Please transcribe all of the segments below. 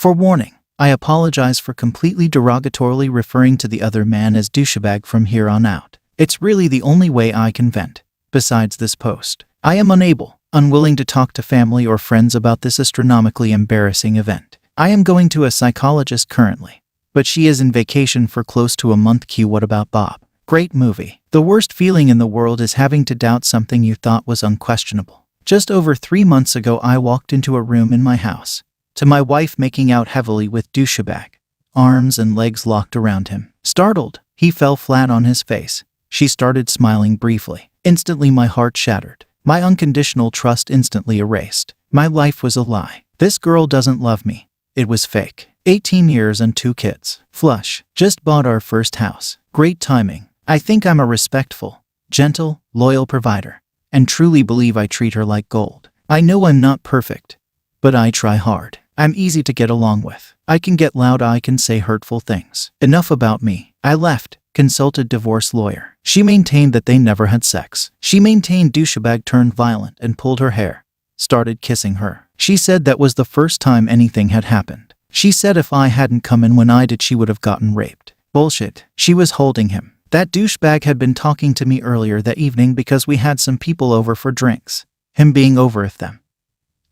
Forewarning. I apologize for completely derogatorily referring to the other man as douchebag from here on out. It's really the only way I can vent. Besides this post, I am unwilling to talk to family or friends about this astronomically embarrassing event. I am going to a psychologist currently, but she is in vacation for close to a month. What about Bob? Great movie. The worst feeling in the world is having to doubt something you thought was unquestionable. Just over 3 months ago, I walked into a room in my house to my wife making out heavily with douchebag, arms and legs locked around him. Startled, he fell flat on his face. She started smiling briefly. Instantly my heart shattered. My unconditional trust instantly erased. My life was a lie. This girl doesn't love me. It was fake. 18 years and 2 kids. Flush. Just bought our first house. Great timing. I think I'm a respectful, gentle, loyal provider, and truly believe I treat her like gold. I know I'm not perfect, but I try hard. I'm easy to get along with. I can get loud, I can say hurtful things. Enough about me. I left, consulted divorce lawyer. She maintained that they never had sex. She maintained douchebag turned violent and pulled her hair, started kissing her. She said that was the first time anything had happened. She said if I hadn't come in when I did, she would have gotten raped. Bullshit. She was holding him. That douchebag had been talking to me earlier that evening because we had some people over for drinks. Him being over with them.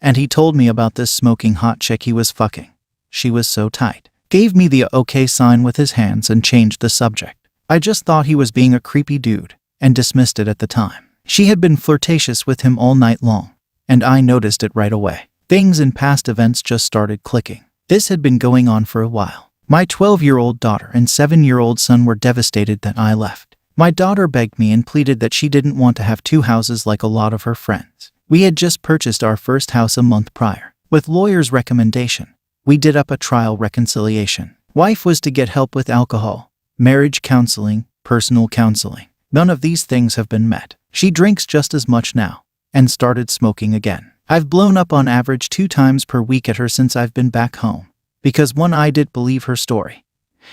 And he told me about this smoking hot chick he was fucking. She was so tight. Gave me the okay sign with his hands and changed the subject. I just thought he was being a creepy dude and dismissed it at the time. She had been flirtatious with him all night long, and I noticed it right away. Things in past events just started clicking. This had been going on for a while. My 12-year-old daughter and 7-year-old son were devastated that I left. My daughter begged me and pleaded that she didn't want to have 2 houses like a lot of her friends. We had just purchased our first house a month prior. With lawyer's recommendation, we did up a trial reconciliation. Wife was to get help with alcohol, marriage counseling, personal counseling. None of these things have been met. She drinks just as much now and started smoking again. I've blown up on average 2 times per week at her since I've been back home. Because 1, I did believe her story.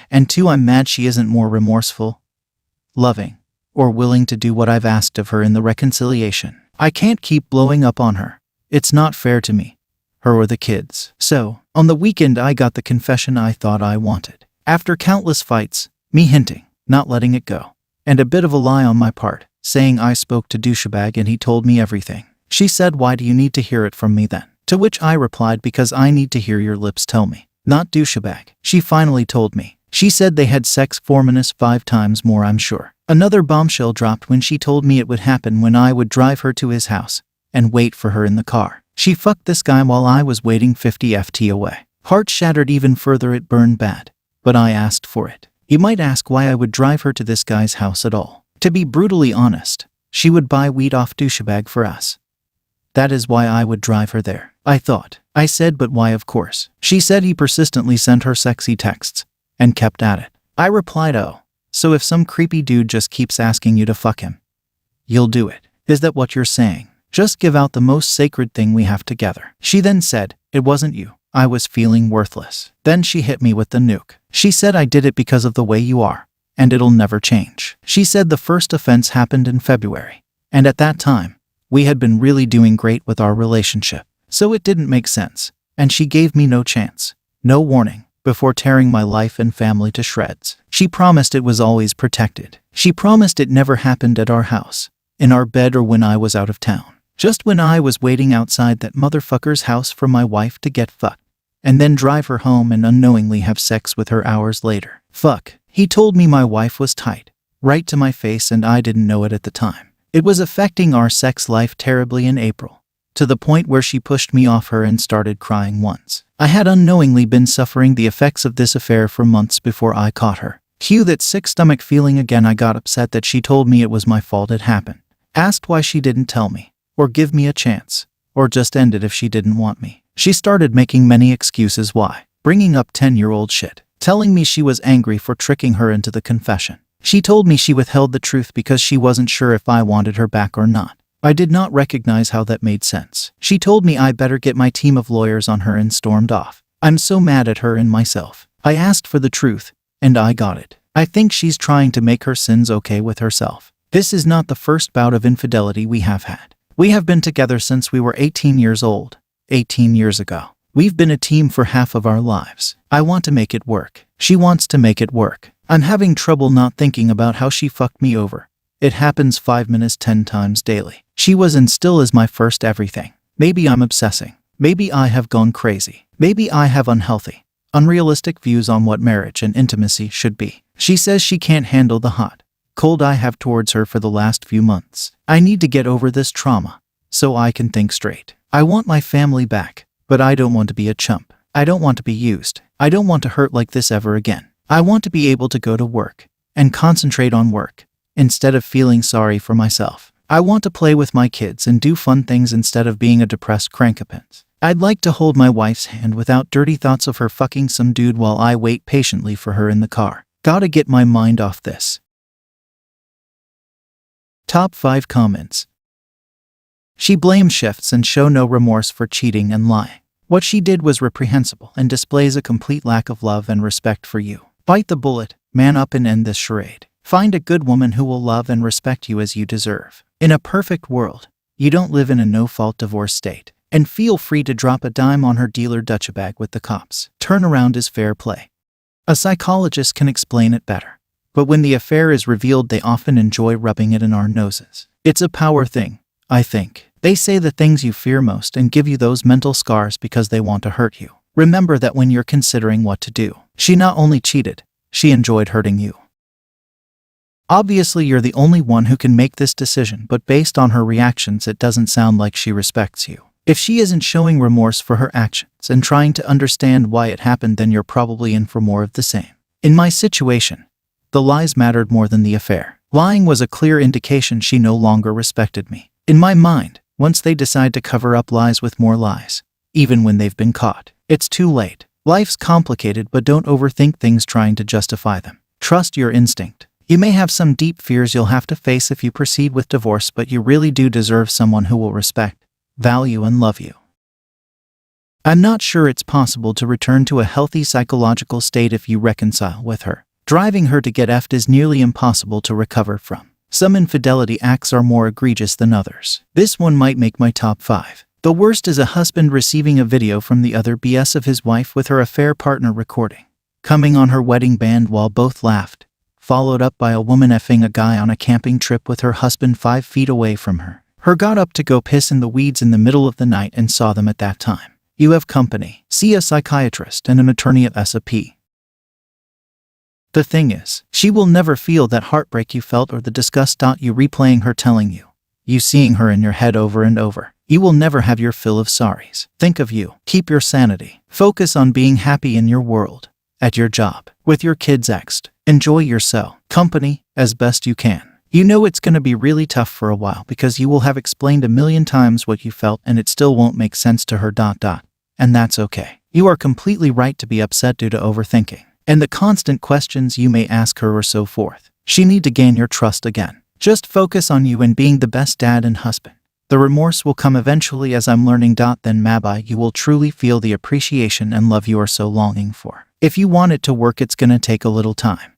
And 2, I'm mad she isn't more remorseful, loving, or willing to do what I've asked of her in the reconciliation. I can't keep blowing up on her. It's not fair to me, her or the kids. So, on the weekend I got the confession I thought I wanted. After countless fights, me hinting, not letting it go, and a bit of a lie on my part, saying I spoke to douchebag and he told me everything. She said, why do you need to hear it from me then? To which I replied, because I need to hear your lips tell me, not douchebag. She finally told me. She said they had sex 5 times more, I'm sure. Another bombshell dropped when she told me it would happen when I would drive her to his house and wait for her in the car. She fucked this guy while I was waiting 50 ft away. Heart shattered even further, it burned bad. But I asked for it. You might ask why I would drive her to this guy's house at all. To be brutally honest, she would buy weed off douchebag for us. That is why I would drive her there. I thought. I said, but why, of course. She said he persistently sent her sexy texts and kept at it. I replied, oh, so if some creepy dude just keeps asking you to fuck him, you'll do it. Is that what you're saying? Just give out the most sacred thing we have together. She then said, it wasn't you. I was feeling worthless. Then she hit me with the nuke. She said I did it because of the way you are, and it'll never change. She said the first offense happened in February, and at that time, we had been really doing great with our relationship. So it didn't make sense, and she gave me no chance, no warning, before tearing my life and family to shreds. She promised it was always protected. She promised it never happened at our house, in our bed, or when I was out of town. Just when I was waiting outside that motherfucker's house for my wife to get fucked, and then drive her home and unknowingly have sex with her hours later. Fuck. He told me my wife was tight, right to my face, and I didn't know it at the time. It was affecting our sex life terribly in April, to the point where she pushed me off her and started crying once. I had unknowingly been suffering the effects of this affair for months before I caught her. Cue that sick stomach feeling again. I got upset that she told me it was my fault it happened. Asked why she didn't tell me, or give me a chance, or just end it if she didn't want me. She started making many excuses why, bringing up 10-year-old shit, telling me she was angry for tricking her into the confession. She told me she withheld the truth because she wasn't sure if I wanted her back or not. I did not recognize how that made sense. She told me I better get my team of lawyers on her and stormed off. I'm so mad at her and myself. I asked for the truth, and I got it. I think she's trying to make her sins okay with herself. This is not the first bout of infidelity we have had. We have been together since we were 18 years old, 18 years ago. We've been a team for half of our lives. I want to make it work. She wants to make it work. I'm having trouble not thinking about how she fucked me over. It happens 5 minutes 10 times daily. She was and still is my first everything. Maybe I'm obsessing. Maybe I have gone crazy. Maybe I have unhealthy, unrealistic views on what marriage and intimacy should be. She says she can't handle the hot, cold I have towards her for the last few months. I need to get over this trauma so I can think straight. I want my family back, but I don't want to be a chump. I don't want to be used. I don't want to hurt like this ever again. I want to be able to go to work and concentrate on work instead of feeling sorry for myself. I want to play with my kids and do fun things instead of being a depressed crankapins. I'd like to hold my wife's hand without dirty thoughts of her fucking some dude while I wait patiently for her in the car. Gotta get my mind off this. Top 5 comments. She blames shifts and show no remorse for cheating and lying. What she did was reprehensible and displays a complete lack of love and respect for you. Bite the bullet, man up and end this charade. Find a good woman who will love and respect you as you deserve. In a perfect world, you don't live in a no-fault divorce state. And feel free to drop a dime on her dealer Dutchbag with the cops. Turnaround is fair play. A psychologist can explain it better. But when the affair is revealed, they often enjoy rubbing it in our noses. It's a power thing, I think. They say the things you fear most and give you those mental scars because they want to hurt you. Remember that when you're considering what to do. She not only cheated, she enjoyed hurting you. Obviously, you're the only one who can make this decision, but based on her reactions, it doesn't sound like she respects you. If she isn't showing remorse for her actions and trying to understand why it happened, then you're probably in for more of the same. In my situation, the lies mattered more than the affair. Lying was a clear indication she no longer respected me. In my mind, once they decide to cover up lies with more lies, even when they've been caught, it's too late. Life's complicated, but don't overthink things trying to justify them. Trust your instinct. You may have some deep fears you'll have to face if you proceed with divorce, but you really do deserve someone who will respect, value, and love you. I'm not sure it's possible to return to a healthy psychological state if you reconcile with her. Driving her to get effed is nearly impossible to recover from. Some infidelity acts are more egregious than others. This one might make my top 5. The worst is a husband receiving a video from the other BS of his wife with her affair partner recording, coming on her wedding band while both laughed, followed up by a woman effing a guy on a camping trip with her husband 5 feet away from her. Her got up to go piss in the weeds in the middle of the night and saw them at that time. You have company. See a psychiatrist and an attorney at SAP. The thing is, she will never feel that heartbreak you felt or the disgust you replaying her telling you. You seeing her in your head over and over. You will never have your fill of sorries. Think of you. Keep your sanity. Focus on being happy in your world, at your job, with your kids exed. Enjoy yourself. Company, as best you can. You know it's going to be really tough for a while because you will have explained a million times what you felt and it still won't make sense to her. And that's okay. You are completely right to be upset due to overthinking and the constant questions you may ask her or so forth. She need to gain your trust again. Just focus on you and being the best dad and husband. The remorse will come eventually, as I'm learning. Then maybe you will truly feel the appreciation and love you are so longing for. If you want it to work, it's gonna take a little time.